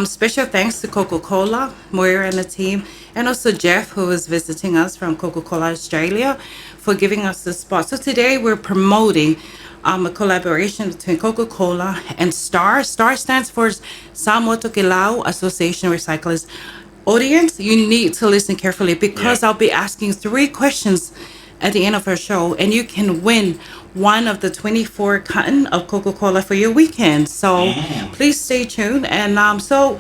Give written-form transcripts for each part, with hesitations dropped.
Special thanks to Coca-Cola, Moira and the team, and also Jeff, who is visiting us from Coca-Cola Australia, for giving us this spot. So today we're promoting a collaboration between Coca-Cola and S.T.A.R. S.T.A.R stands for Samoan Association Recyclers. Audience, you need to listen carefully because I'll be asking 3 questions at the end of our show, and you can win one of the 24 carton of Coca-Cola for your weekend. So please stay tuned. And so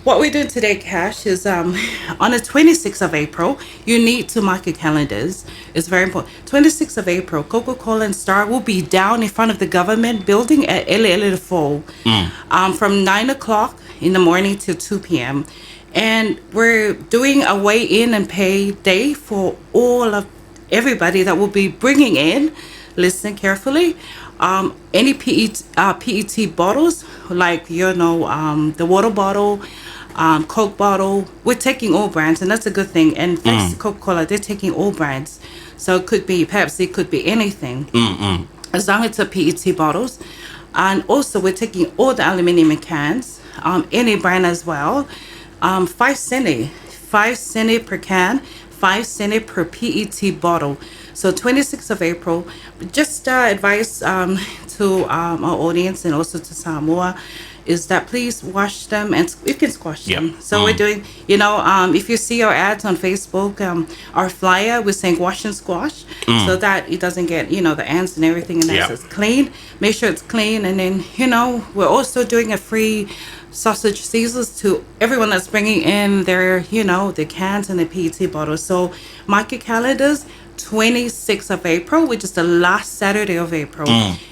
what we're doing today, Cash, is on the 26th of April, you need to mark your calendars. It's very important. 26th of April, Coca-Cola and S.T.A.R will be down in front of the government building at Ele from 9 o'clock in the morning till 2 p.m. And we're doing a weigh-in and pay day for all of everybody that will be bringing in. Listen carefully. Any PET bottles, like the water bottle, Coke bottle. We're taking all brands, and that's a good thing. And thanks to Coca-Cola, they're taking all brands. So it could be Pepsi, it could be anything, as long as it's a PET bottles. And also, we're taking all the aluminum cans, any brand as well. 5 cents per can, 5 cents per PET bottle. So 26th of April, just advice to our audience and also to Samoa is that please wash them, and you can squash them. So we're doing, if you see our ads on Facebook, our flyer, we're saying wash and squash, so that it doesn't get, the ants and everything, and that's it's clean. Make sure it's clean. And then, we're also doing a free sausage Caesars to everyone that's bringing in their, the cans and the PET bottles. So mark your calendars, 26th of April, which is the last Saturday of April,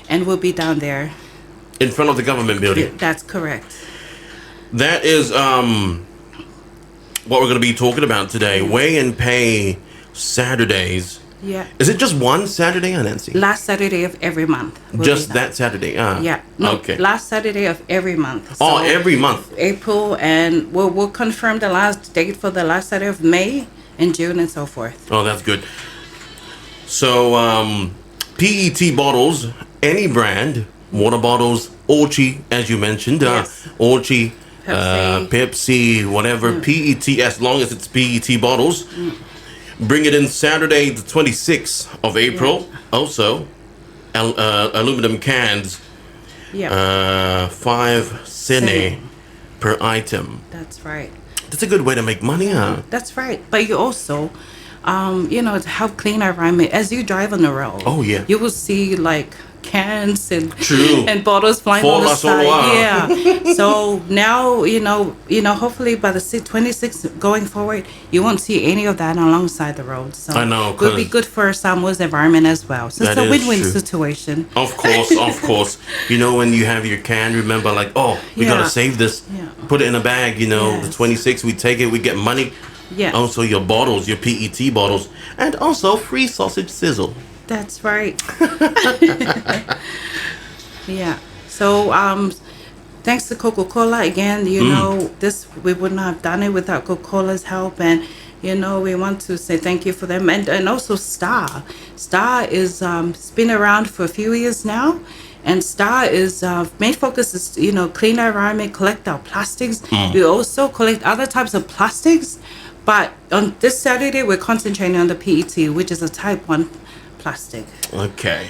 and we'll be down there. In front of the government building. That's correct. That is what we're going to be talking about today. Weigh and pay Saturdays. Yeah. Is it just one Saturday, Nancy? Last Saturday of every month. Just that Saturday? Yeah. No, okay. Last Saturday of every month. So every month. April, and we'll confirm the last date for the last Saturday of May and June and so forth. Oh, that's good. So, PET bottles, any brand, water bottles, Orchi, as you mentioned, Orchi, Pepsi, whatever, PET, as long as it's PET bottles. Bring it in Saturday, the 26th of April. Also, aluminum cans, 5 cents per item. That's right. That's a good way to make money, huh? That's right. But you also, to help clean our environment as you drive on the road. Oh, yeah. You will see cans and bottles flying on the side. Yeah. So now, hopefully by the 26th going forward, you won't see any of that alongside the road. So I know. It will be good for Samoa's environment as well. So it's a win-win situation. Of course. When you have your can, remember we got to save this. Yeah. Put it in a bag, the 26th, we take it, we get money. Yeah. Also your bottles, your PET bottles, and also free sausage sizzle. That's right. Yeah. So thanks to Coca-Cola again. This we would not have done it without Coca-Cola's help, and we want to say thank you for them, and also S.T.A.R. S.T.A.R is it's been around for a few years now, and S.T.A.R is main focus is clean our environment, collect our plastics. We also collect other types of plastics, but on this Saturday we're concentrating on the PET, which is a type 1 plastic. Okay.